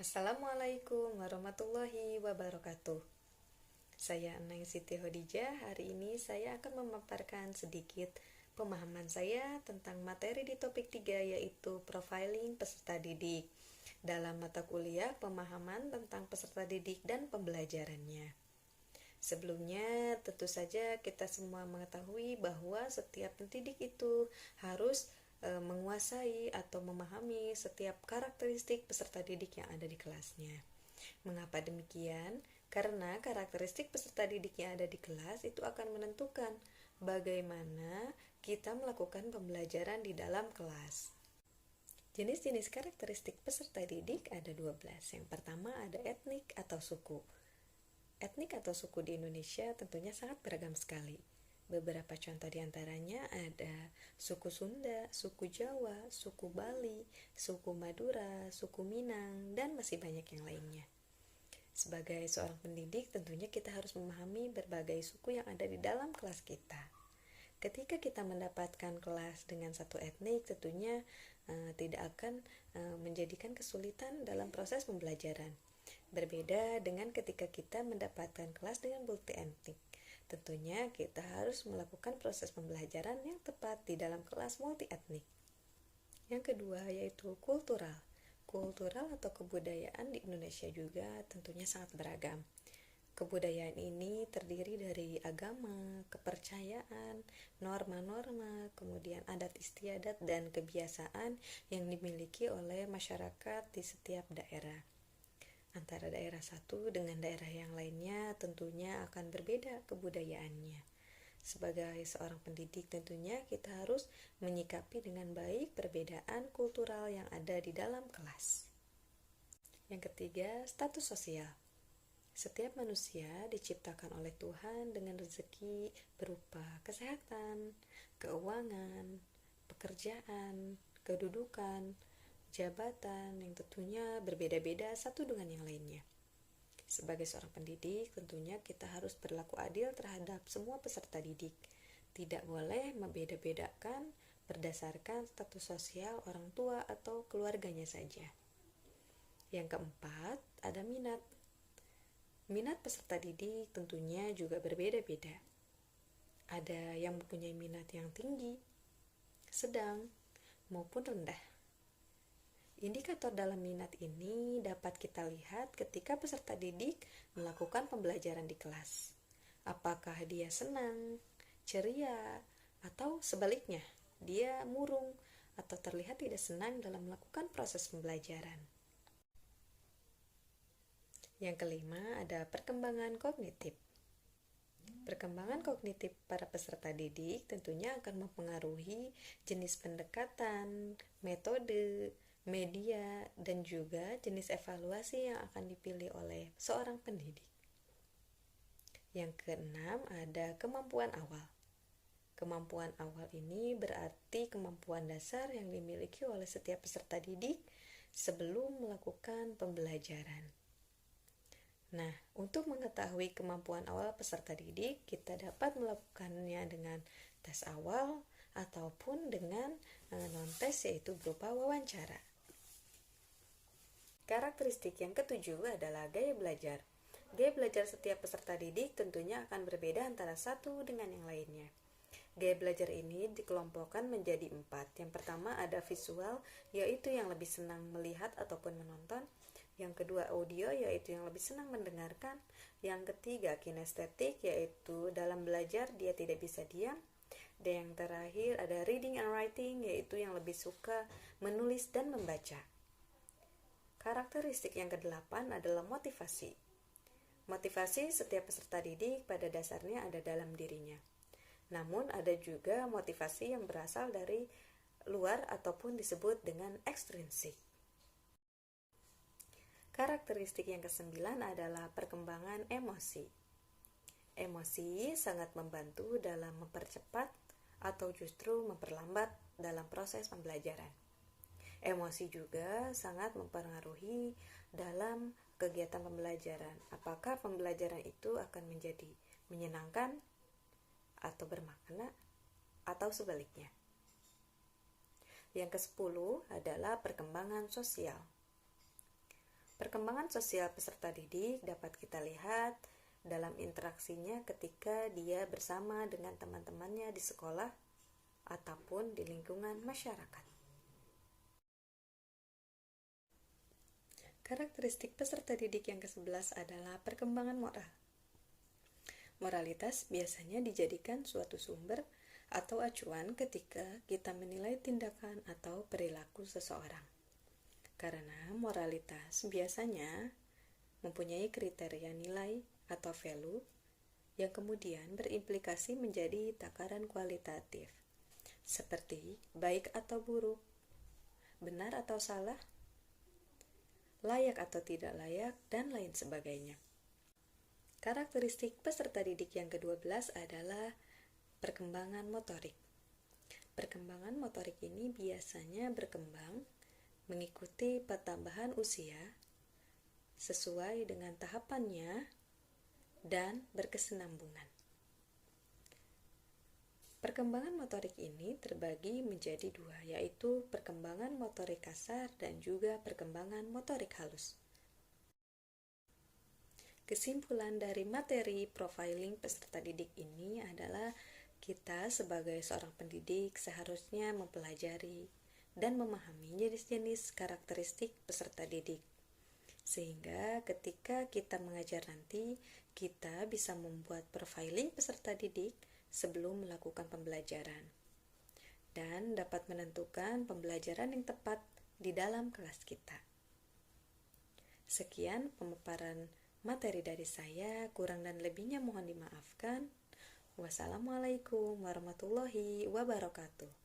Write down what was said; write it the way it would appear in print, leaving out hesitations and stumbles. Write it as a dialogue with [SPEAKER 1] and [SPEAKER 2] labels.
[SPEAKER 1] Assalamualaikum warahmatullahi wabarakatuh. Saya Neng Siti Hodijah. Hari ini saya akan memaparkan sedikit pemahaman saya tentang materi di topik 3, yaitu profiling peserta didik dalam mata kuliah pemahaman tentang peserta didik dan pembelajarannya. Sebelumnya, tentu saja kita semua mengetahui bahwa setiap pendidik itu harus menguasai atau memahami setiap karakteristik peserta didik yang ada di kelasnya. Mengapa demikian? Karena karakteristik peserta didik yang ada di kelas itu akan menentukan bagaimana kita melakukan pembelajaran di dalam kelas. Jenis-jenis karakteristik peserta didik ada 12. Yang pertama ada etnik atau suku. Etnik atau suku di Indonesia tentunya sangat beragam sekali. Beberapa contoh diantaranya ada suku Sunda, suku Jawa, suku Bali, suku Madura, suku Minang, dan masih banyak yang lainnya. Sebagai seorang pendidik, tentunya kita harus memahami berbagai suku yang ada di dalam kelas kita. Ketika kita mendapatkan kelas dengan satu etnik, tentunya tidak akan menjadikan kesulitan dalam proses pembelajaran. Berbeda dengan ketika kita mendapatkan kelas dengan multi etnik. Tentunya kita harus melakukan proses pembelajaran yang tepat di dalam kelas multi etnik. Yang kedua yaitu kultural. Kultural atau kebudayaan di Indonesia juga tentunya sangat beragam. Kebudayaan ini terdiri dari agama, kepercayaan, norma-norma, kemudian adat istiadat dan kebiasaan yang dimiliki oleh masyarakat di setiap daerah. Antara daerah satu dengan daerah yang lainnya tentunya akan berbeda kebudayaannya. Sebagai seorang pendidik tentunya kita harus menyikapi dengan baik perbedaan kultural yang ada di dalam kelas. Yang ketiga, status sosial. Setiap manusia diciptakan oleh Tuhan dengan rezeki berupa kesehatan, keuangan, pekerjaan, kedudukan, jabatan yang tentunya berbeda-beda satu dengan yang lainnya. Sebagai seorang pendidik, tentunya kita harus berlaku adil terhadap semua peserta didik. Tidak boleh membeda-bedakan berdasarkan status sosial orang tua atau keluarganya saja. Yang keempat, ada minat. Minat peserta didik tentunya juga berbeda-beda. Ada yang mempunyai minat yang tinggi, sedang, maupun rendah. Indikator dalam minat ini dapat kita lihat ketika peserta didik melakukan pembelajaran di kelas. Apakah dia senang, ceria, atau sebaliknya, dia murung atau terlihat tidak senang dalam melakukan proses pembelajaran. Yang kelima ada perkembangan kognitif. Perkembangan kognitif para peserta didik tentunya akan mempengaruhi jenis pendekatan, metode, media, dan juga jenis evaluasi yang akan dipilih oleh seorang pendidik. Yang keenam ada kemampuan awal. Kemampuan awal ini berarti kemampuan dasar yang dimiliki oleh setiap peserta didik sebelum melakukan pembelajaran. Nah, untuk mengetahui kemampuan awal peserta didik, kita dapat melakukannya dengan tes awal ataupun dengan non-tes, yaitu berupa wawancara. Karakteristik yang ketujuh adalah gaya belajar. Gaya belajar setiap peserta didik tentunya akan berbeda antara satu dengan yang lainnya. Gaya belajar ini dikelompokkan menjadi 4. Yang pertama ada visual, yaitu yang lebih senang melihat ataupun menonton. Yang kedua audio, yaitu yang lebih senang mendengarkan. Yang ketiga kinestetik, yaitu dalam belajar dia tidak bisa diam. Dan yang terakhir ada reading and writing, yaitu yang lebih suka menulis dan membaca. Karakteristik yang ke-8 adalah motivasi. Motivasi setiap peserta didik pada dasarnya ada dalam dirinya. Namun ada juga motivasi yang berasal dari luar ataupun disebut dengan ekstrinsik. Karakteristik yang ke-9 adalah perkembangan emosi. Emosi sangat membantu dalam mempercepat atau justru memperlambat dalam proses pembelajaran. Emosi juga sangat mempengaruhi dalam kegiatan pembelajaran. Apakah pembelajaran itu akan menjadi menyenangkan atau bermakna atau sebaliknya. Yang ke-10 adalah perkembangan sosial. Perkembangan sosial peserta didik dapat kita lihat dalam interaksinya ketika dia bersama dengan teman-temannya di sekolah ataupun di lingkungan masyarakat. Karakteristik peserta didik yang ke-11 adalah perkembangan moral. Moralitas biasanya dijadikan suatu sumber atau acuan ketika kita menilai tindakan atau perilaku seseorang. Karena moralitas biasanya mempunyai kriteria nilai atau value yang kemudian berimplikasi menjadi takaran kualitatif, seperti baik atau buruk, benar atau salah, layak atau tidak layak, dan lain sebagainya. Karakteristik peserta didik yang ke-12 adalah perkembangan motorik. Perkembangan motorik ini biasanya berkembang mengikuti pertambahan usia sesuai dengan tahapannya dan berkesinambungan. Perkembangan motorik ini terbagi menjadi dua, yaitu perkembangan motorik kasar dan juga perkembangan motorik halus. Kesimpulan dari materi profiling peserta didik ini adalah kita sebagai seorang pendidik seharusnya mempelajari dan memahami jenis-jenis karakteristik peserta didik. Sehingga ketika kita mengajar nanti, kita bisa membuat profiling peserta didik sebelum melakukan pembelajaran. Dan dapat menentukan pembelajaran yang tepat di dalam kelas kita. Sekian pemaparan materi dari saya, kurang dan lebihnya mohon dimaafkan. Wassalamualaikum warahmatullahi wabarakatuh.